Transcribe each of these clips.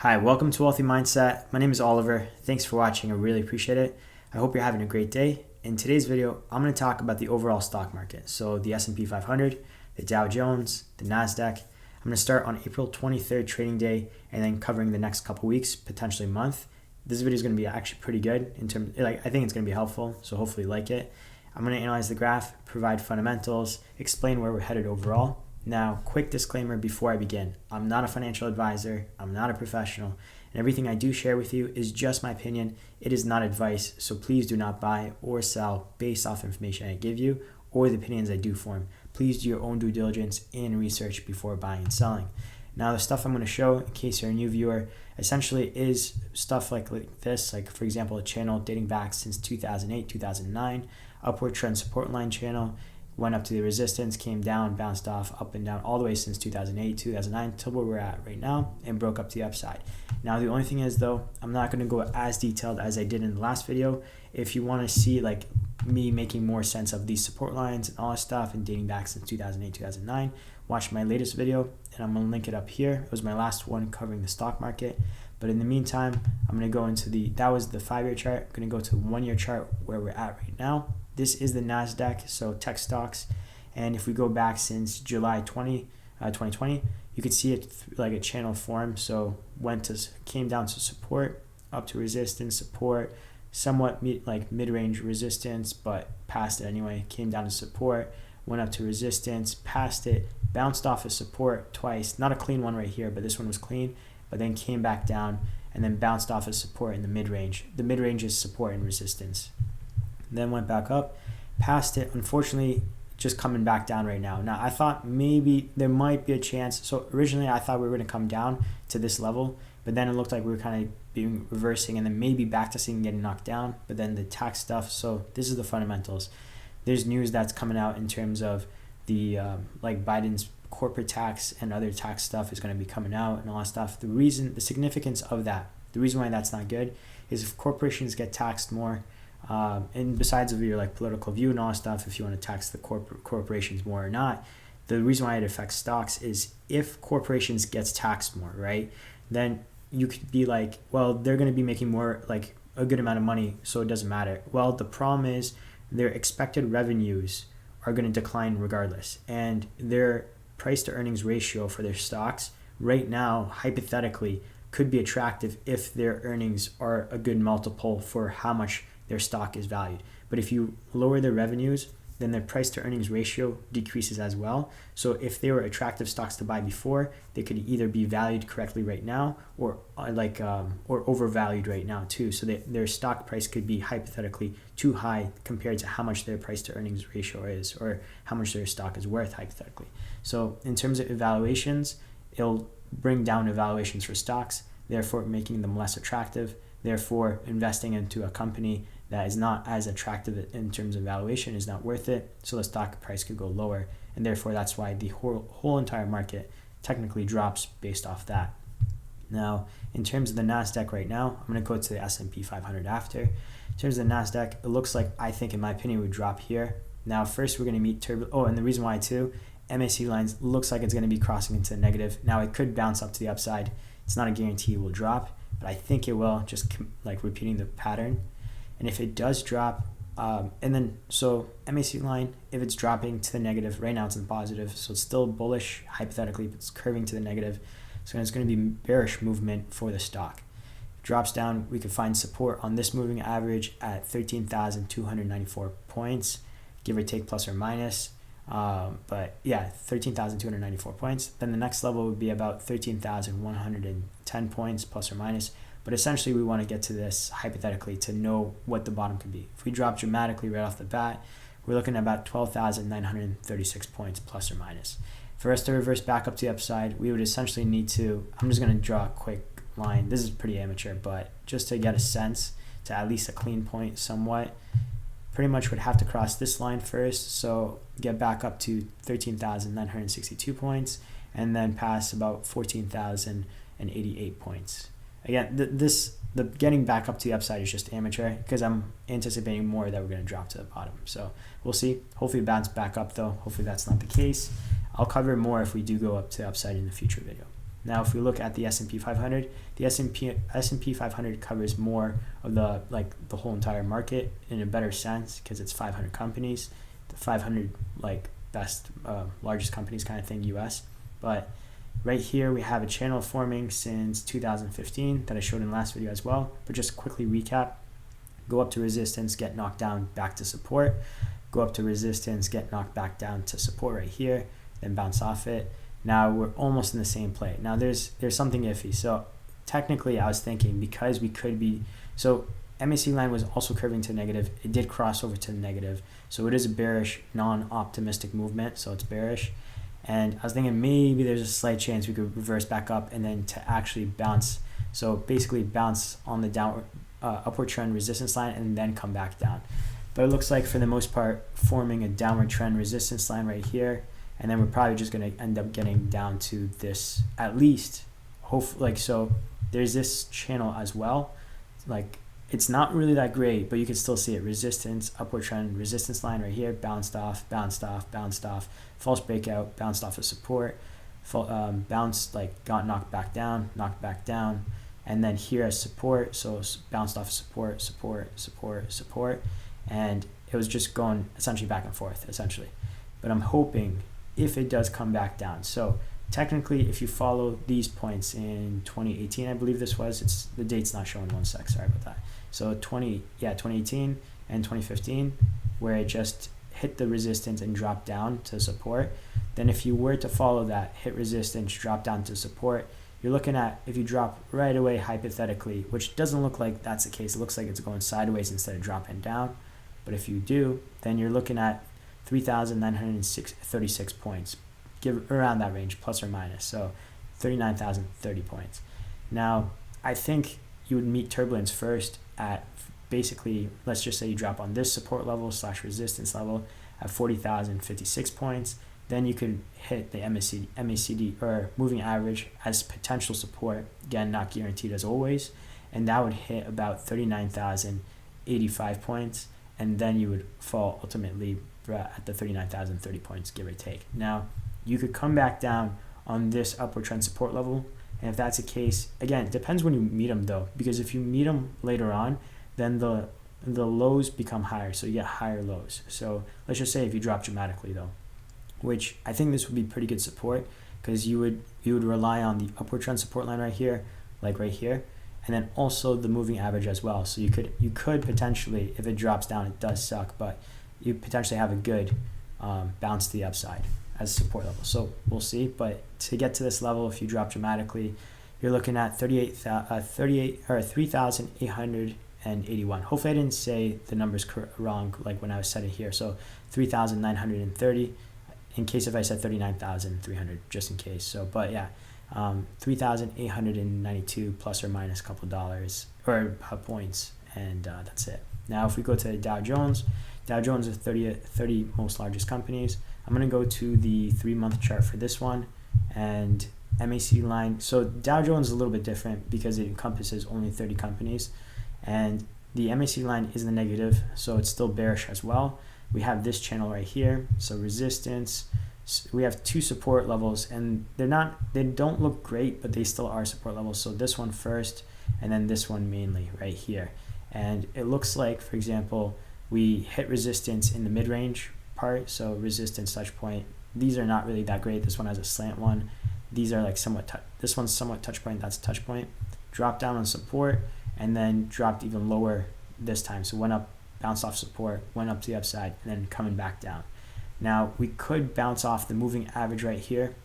Hi, welcome to Wealthy Mindset. My name is Oliver. Thanks for watching. I really appreciate it. I hope you're having a great day. In today's video, I'm going to talk about the overall stock market. So the S&P 500, the Dow Jones, the Nasdaq. I'm going to start on April 23rd trading day and then covering the next couple weeks, potentially month. This video is going to be actually pretty good in terms, I think it's going to be helpful. So hopefully you like it. I'm going to analyze the graph, provide fundamentals, explain where we're headed overall. Now, quick disclaimer before I begin. I'm not a financial advisor. I'm not a professional. And everything I do share with you is just my opinion. It is not advice. So please do not buy or sell based off information I give you or the opinions I do form. Please do your own due diligence and research before buying and selling. Now, the stuff I'm going to show, in case you're a new viewer, essentially is stuff like this. Like, for example, a channel dating back since 2008, 2009, upward trend support line channel. Went up to the resistance, came down, bounced off, up and down, all the way since 2008, 2009, till where we're at right now, and broke up to the upside. Now, the only thing is, though, I'm not going to go as detailed as I did in the last video. If you want to see, like, me making more sense of these support lines and all this stuff and dating back since 2008, 2009, watch my latest video, and I'm going to link it up here. It was my last one covering the stock market. But in the meantime, I'm going to go into that was the 5-year chart. I'm going to go to the 1-year chart where we're at right now. This is the Nasdaq, so tech stocks. And if we go back since July 2020, you could see it like a channel form. So came down to support, up to resistance, support, somewhat mid-range resistance, but passed it anyway. Came down to support, went up to resistance, passed it, bounced off of support twice. Not a clean one right here, but this one was clean. But then came back down and then bounced off of support in the mid-range. The mid-range is support and resistance. Then went back up, passed it. Unfortunately, just coming back down right now. Now, I thought maybe there might be a chance. So originally, I thought we were going to come down to this level, but then it looked like we were kind of being reversing and then maybe back to seeing getting knocked down. But then the tax stuff. So this is the fundamentals. There's news that's coming out in terms of the like Biden's corporate tax and other tax stuff is going to be coming out and all that stuff. The significance of that, the reason why that's not good is if corporations get taxed more, and besides of your like political view and all that stuff, if you want to tax the corporations more or not, the reason why it affects stocks is if corporations gets taxed more, right? Then you could be like, well, they're going to be making more, like a good amount of money, so it doesn't matter. Well, the problem is their expected revenues are going to decline regardless, and their price to earnings ratio for their stocks right now, hypothetically, could be attractive if their earnings are a good multiple for how much their stock is valued. But if you lower their revenues, then their price to earnings ratio decreases as well. So if they were attractive stocks to buy before, they could either be valued correctly right now or overvalued right now too. So their stock price could be hypothetically too high compared to how much their price to earnings ratio is or how much their stock is worth hypothetically. So in terms of evaluations, it'll bring down evaluations for stocks, therefore making them less attractive, therefore investing into a company that is not as attractive in terms of valuation is not worth it, so the stock price could go lower, and therefore that's why the whole entire market technically drops based off that. Now, in terms of the Nasdaq right now, I'm going to go to the S&P 500 after. In terms of the Nasdaq, it looks like, I think in my opinion, would drop here. Now, first we're going to meet and the reason why too, MACD lines looks like it's going to be crossing into the negative. Now, it could bounce up to the upside. It's not a guarantee it will drop, but I think it will, just like repeating the pattern. And if it does drop, so MACD line, if it's dropping to the negative, right now it's in the positive, so it's still bullish, hypothetically, but it's curving to the negative. So it's going to be bearish movement for the stock. If it drops down, we could find support on this moving average at 13,294 points, give or take plus or minus. But yeah, 13,294 points. Then the next level would be about 13,110 points plus or minus. But essentially, we want to get to this hypothetically to know what the bottom could be. If we drop dramatically right off the bat, we're looking at about 12,936 points plus or minus. For us to reverse back up to the upside, we would essentially need to, I'm just going to draw a quick line. This is pretty amateur, but just to get a sense to at least a clean point somewhat, pretty much would have to cross this line first. So get back up to 13,962 points and then pass about 14,088 points. Again, the getting back up to the upside is just amateur because I'm anticipating more that we're going to drop to the bottom. So we'll see. Hopefully it bounce back up though. Hopefully that's not the case. I'll cover more if we do go up to the upside in the future video. Now, if we look at the S&P 500, the S&P 500 covers more of the whole entire market in a better sense because it's 500 companies, the 500 best largest companies kind of thing, US. But right here we have a channel forming since 2015 that I showed in the last video as well. But just quickly recap: go up to resistance, get knocked down, back to support. Go up to resistance, get knocked back down to support right here, then bounce off it. Now we're almost in the same play. Now there's something iffy. So technically I was thinking, because we could be, so MACD line was also curving to negative. It did cross over to negative. So it is a bearish, non-optimistic movement. So it's bearish. And I was thinking maybe there's a slight chance we could reverse back up and then to actually bounce. So basically bounce on the downward, upward trend resistance line and then come back down. But it looks like for the most part forming a downward trend resistance line right here, and then we're probably just going to end up getting down to this at least, hopefully. So there's this channel as well. It's not really that great, but you can still see it: resistance, upward trend resistance line right here, bounced off, bounced off, bounced off, false breakout, bounced off of support, bounced, got knocked back down, and then here as support. So bounced off support, support, support, support. And it was just going essentially back and forth, essentially. But I'm hoping if it does come back down. So technically, if you follow these points in 2018, I believe this was, the date's not showing, one sec, sorry about that. So 2018 and 2015, where it just hit the resistance and dropped down to support. Then if you were to follow that, hit resistance, drop down to support, you're looking at, if you drop right away, hypothetically, which doesn't look like that's the case, it looks like it's going sideways instead of dropping down. But if you do, then you're looking at 3,936 points, give around that range, plus or minus. So 39,030 points. Now, I think you would meet turbulence first at basically, let's just say you drop on this support level / resistance level at 40,056 points. Then you could hit the MACD or moving average as potential support. Again, not guaranteed as always. And that would hit about 39,085 points. And then you would fall ultimately at the 39,030 points, give or take. Now, you could come back down on this upward trend support level. And if that's the case, again, it depends when you meet them though, because if you meet them later on, then the lows become higher. So you get higher lows. So let's just say if you drop dramatically though, which I think this would be pretty good support, because you would rely on the upward trend support line right here, like right here. And then also the moving average as well. So you could potentially, if it drops down, it does suck, but you potentially have a good bounce to the upside as support level. So we'll see. But to get to this level, if you drop dramatically, you're looking at 3,881. Hopefully I didn't say the numbers wrong like when I was setting here. So 3,930. In case if I said 39,300, just in case. So, but yeah. 3,892 plus or minus a couple dollars or points, and that's it. Now if we go to Dow Jones is 30 most largest companies. I'm going to go to the 3-month chart for this one, and MACD line. So Dow Jones is a little bit different because it encompasses only 30 companies, and the MACD line is the negative, so it's still bearish as well. We have this channel right here, so resistance. We have 2 support levels, and they don't look great, but they still are support levels. So this one first, and then this one mainly right here. And it looks like, for example, we hit resistance in the mid-range part. So resistance touch point. These are not really that great. This one has a slant one. These are like this one's somewhat touch point. That's touch point. Dropped down on support, and then dropped even lower this time. So went up, bounced off support, went up to the upside, and then coming back down. Now, we could bounce off the moving average right here,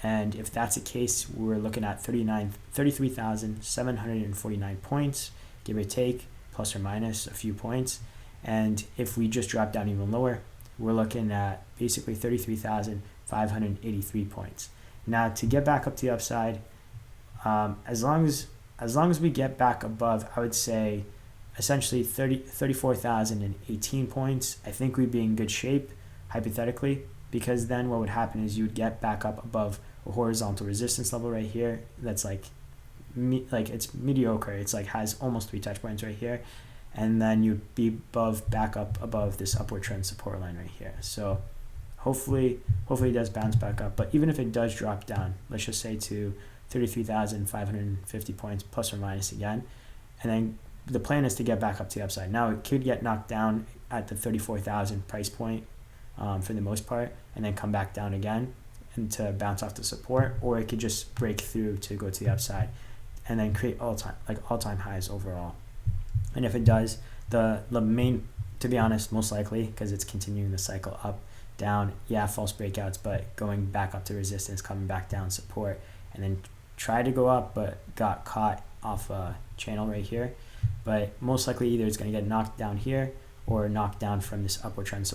and if that's the case, we're looking at 33,749 points, give or take, plus or minus a few points. And if we just drop down even lower, we're looking at basically 33,583 points. Now, to get back up to the upside, as long as we get back above, I would say essentially 34,018 points, I think we'd be in good shape, hypothetically, because then what would happen is you would get back up above a horizontal resistance level right here that's like it's mediocre. It's like has almost 3 touch points right here, and then you'd be back up above this upward trend support line right here. So hopefully it does bounce back up. But even if it does drop down, let's just say to 33,550 points plus or minus again. And then the plan is to get back up to the upside. Now it could get knocked down at the 34,000 price point for the most part, and then come back down again and to bounce off the support, or it could just break through to go to the upside and then create all-time highs overall. And if it does, the main, to be honest, most likely, because it's continuing the cycle up, down, yeah, false breakouts, but going back up to resistance, coming back down, support, and then tried to go up but got caught off a channel right here. But most likely either it's going to get knocked down here or knocked down from this upward trend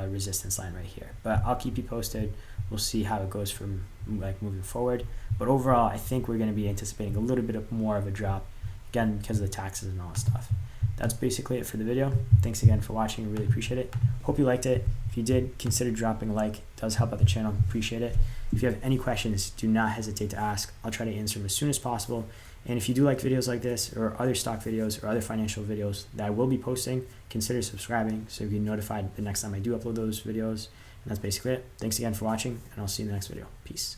resistance line right here. But I'll keep you posted. We'll see how it goes from moving forward. But overall, I think we're going to be anticipating a little bit more of a drop, again, because of the taxes and all that stuff. That's basically it for the video. Thanks again for watching. I really appreciate it. Hope you liked it. If you did, consider dropping a like. It does help out the channel. Appreciate it. If you have any questions, do not hesitate to ask. I'll try to answer them as soon as possible. And if you do like videos like this or other stock videos or other financial videos that I will be posting, consider subscribing so you get notified the next time I do upload those videos. And that's basically it. Thanks again for watching, and I'll see you in the next video. Peace.